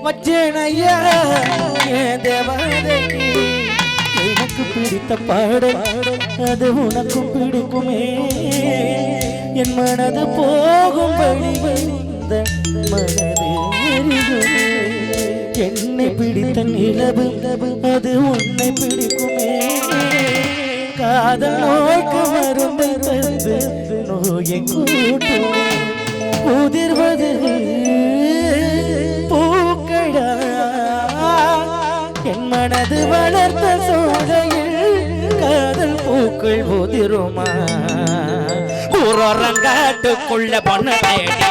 வச்சேனையா என் தேவதைக்கு எனக்கு பிடித்த பாடல் அது உனக்கும் பிடிக்குமே என் மனது போகும்படி வந்த மனது எரியுமே என்னை பிடித்த நிலவு அது உன்னை பிடிக்குமே காதல் நோய்க்கு மருந்து தந்து நோயை கூட்டுமே உதிர்வது பூக்கடா என் மனது வளர்த்த சோலையில் காதல் பூக்கள் உதிருமா ஊரங்காட்டுக்குள்ள பொண்ணு தேடி